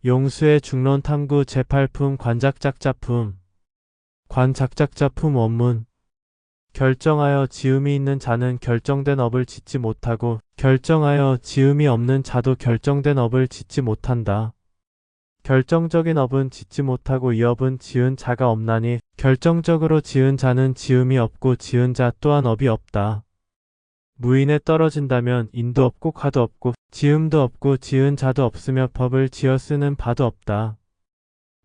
용수의 중론 탐구 제8품 관작작자품 관작작자품 원문 결정하여 지음이 있는 자는 결정된 업을 짓지 못하고 결정하여 지음이 없는 자도 결정된 업을 짓지 못한다. 결정적인 업은 짓지 못하고 이 업은 지은 자가 없나니 결정적으로 지은 자는 지음이 없고 지은 자 또한 업이 없다. 무인에 떨어진다면 인도 없고 과도 없고 지음도 없고 지은 자도 없으며 법을 지어 쓰는 바도 없다.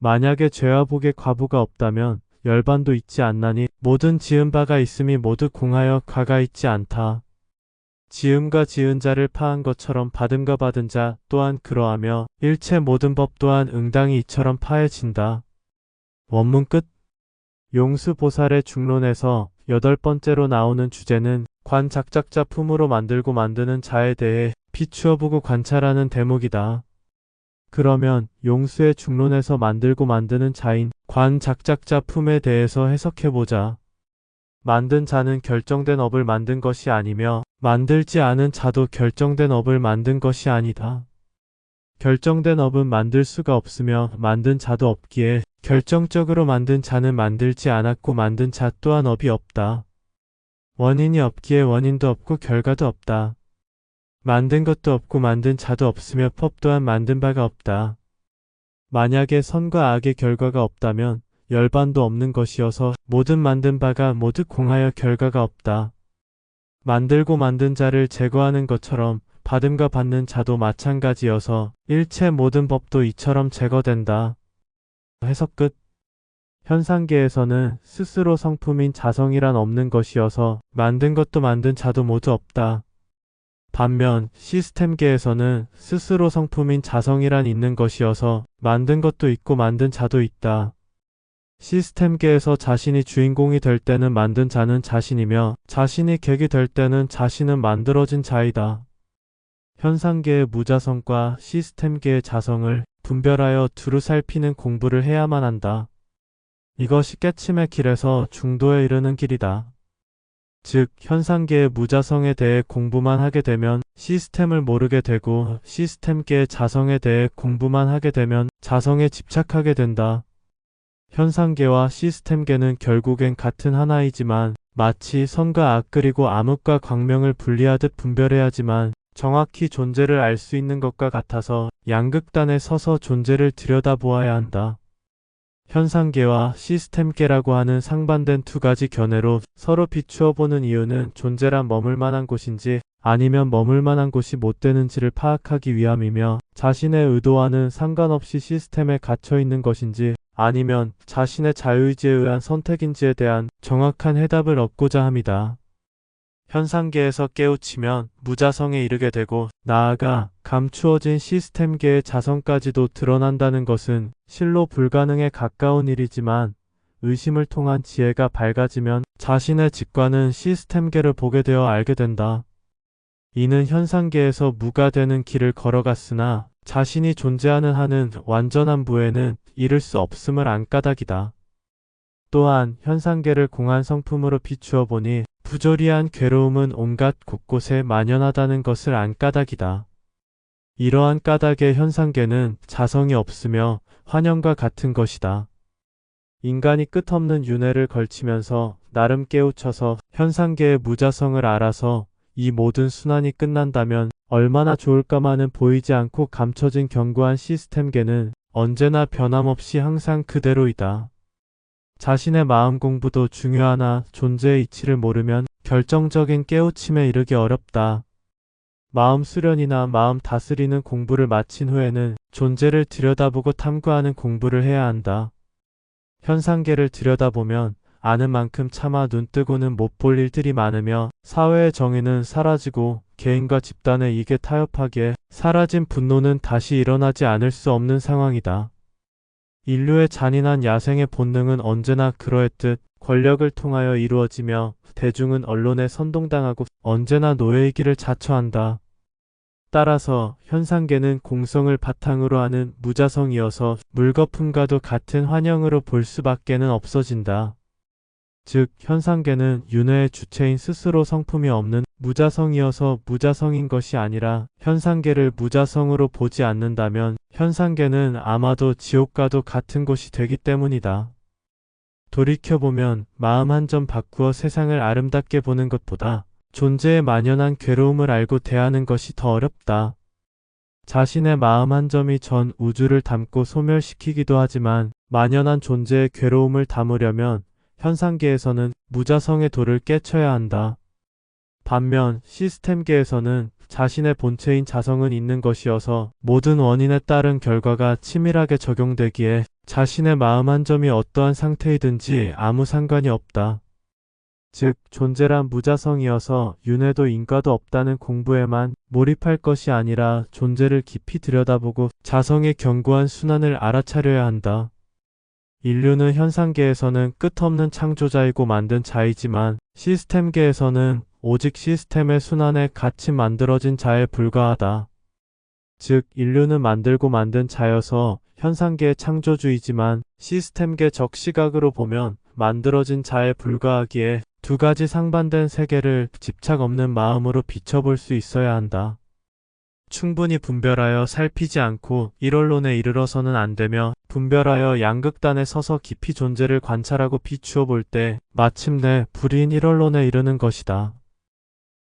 만약에 죄와 복의 과부가 없다면 열반도 있지 않나니 모든 지은 바가 있음이 모두 공하여 과가 있지 않다. 지음과 지은 자를 파한 것처럼 받음과 받은 자 또한 그러하며 일체 모든 법 또한 응당히 이처럼 파해진다. 원문 끝. 용수보살의 중론에서 8번째로 나오는 주제는 관작작자품으로 만들고 만드는 자에 대해 비추어 보고 관찰하는 대목이다. 그러면 용수의 중론에서 만들고 만드는 자인 관작작자품에 대해서 해석해보자. 만든 자는 결정된 업을 만든 것이 아니며 만들지 않은 자도 결정된 업을 만든 것이 아니다. 결정된 업은 만들 수가 없으며 만든 자도 없기에 결정적으로 만든 자는 만들지 않았고 만든 자 또한 업이 없다. 원인이 없기에 원인도 없고 결과도 없다. 만든 것도 없고 만든 자도 없으며 법 또한 만든 바가 없다. 만약에 선과 악의 결과가 없다면 열반도 없는 것이어서 모든 만든 바가 모두 공하여 결과가 없다. 만들고 만든 자를 제거하는 것처럼 받음과 받는 자도 마찬가지여서 일체 모든 법도 이처럼 제거된다. 해석 끝. 현상계에서는 스스로 성품인 자성이란 없는 것이어서 만든 것도 만든 자도 모두 없다. 반면 시스템계에서는 스스로 성품인 자성이란 있는 것이어서 만든 것도 있고 만든 자도 있다. 시스템계에서 자신이 주인공이 될 때는 만든 자는 자신이며 자신이 객이 될 때는 자신은 만들어진 자이다. 현상계의 무자성과 시스템계의 자성을 분별하여 두루 살피는 공부를 해야만 한다. 이것이 깨침의 길에서 중도에 이르는 길이다. 즉 현상계의 무자성에 대해 공부만 하게 되면 시스템을 모르게 되고 시스템계의 자성에 대해 공부만 하게 되면 자성에 집착하게 된다. 현상계와 시스템계는 결국엔 같은 하나이지만 마치 선과 악 그리고 암흑과 광명을 분리하듯 분별해야지만 정확히 존재를 알 수 있는 것과 같아서 양극단에 서서 존재를 들여다보아야 한다. 현상계와 시스템계라고 하는 상반된 두 가지 견해로 서로 비추어 보는 이유는 존재란 머물 만한 곳인지 아니면 머물 만한 곳이 못 되는지를 파악하기 위함이며 자신의 의도와는 상관없이 시스템에 갇혀 있는 것인지 아니면 자신의 자유의지에 의한 선택인지에 대한 정확한 해답을 얻고자 함이다. 현상계에서 깨우치면 무자성에 이르게 되고 나아가 감추어진 시스템계의 자성까지도 드러난다는 것은 실로 불가능에 가까운 일이지만 의심을 통한 지혜가 밝아지면 자신의 직관은 시스템계를 보게 되어 알게 된다. 이는 현상계에서 무가 되는 길을 걸어갔으나 자신이 존재하는 한은 완전한 무에는 이를 수 없음을 안 까닭이다. 또한 현상계를 공한 성품으로 비추어 보니 부조리한 괴로움은 온갖 곳곳에 만연하다는 것을 안 까닭이다. 이러한 까닭의 현상계는 자성이 없으며 환영과 같은 것이다. 인간이 끝없는 윤회를 걸치면서 나름 깨우쳐서 현상계의 무자성을 알아서 이 모든 순환이 끝난다면 얼마나 좋을까마는 보이지 않고 감춰진 견고한 시스템계는 언제나 변함없이 항상 그대로이다. 자신의 마음 공부도 중요하나 존재의 이치를 모르면 결정적인 깨우침에 이르기 어렵다. 마음 수련이나 마음 다스리는 공부를 마친 후에는 존재를 들여다보고 탐구하는 공부를 해야 한다. 현상계를 들여다보면 아는 만큼 차마 눈뜨고는 못 볼 일들이 많으며 사회의 정의는 사라지고 개인과 집단의 이익에 타협하기에 사라진 분노는 다시 일어나지 않을 수 없는 상황이다. 인류의 잔인한 야생의 본능은 언제나 그러했듯 권력을 통하여 이루어지며 대중은 언론에 선동당하고 언제나 노예의 길을 자처한다. 따라서 현상계는 공성을 바탕으로 하는 무자성이어서 물거품과도 같은 환영으로 볼 수밖에는 없어진다. 즉 현상계는 윤회의 주체인 스스로 성품이 없는 무자성이어서 무자성인 것이 아니라 현상계를 무자성으로 보지 않는다면 현상계는 아마도 지옥과도 같은 곳이 되기 때문이다. 돌이켜보면 마음 한 점 바꾸어 세상을 아름답게 보는 것보다 존재의 만연한 괴로움을 알고 대하는 것이 더 어렵다. 자신의 마음 한 점이 전 우주를 담고 소멸시키기도 하지만 만연한 존재의 괴로움을 담으려면 현상계에서는 무자성의 도를 깨쳐야 한다. 반면 시스템계에서는 자신의 본체인 자성은 있는 것이어서 모든 원인에 따른 결과가 치밀하게 적용되기에 자신의 마음 한 점이 어떠한 상태이든지 아무 상관이 없다. 즉 존재란 무자성이어서 윤회도 인과도 없다는 공부에만 몰입할 것이 아니라 존재를 깊이 들여다보고 자성의 견고한 순환을 알아차려야 한다. 인류는 현상계에서는 끝없는 창조자이고 만든 자이지만 시스템계에서는 오직 시스템의 순환에 같이 만들어진 자에 불과하다. 즉 인류는 만들고 만든 자여서 현상계의 창조주이지만 시스템계적 시각으로 보면 만들어진 자에 불과하기에 두 가지 상반된 세계를 집착 없는 마음으로 비춰볼 수 있어야 한다. 충분히 분별하여 살피지 않고 일원론에 이르러서는 안 되며 분별하여 양극단에 서서 깊이 존재를 관찰하고 비추어 볼 때 마침내 불이인 일원론에 이르는 것이다.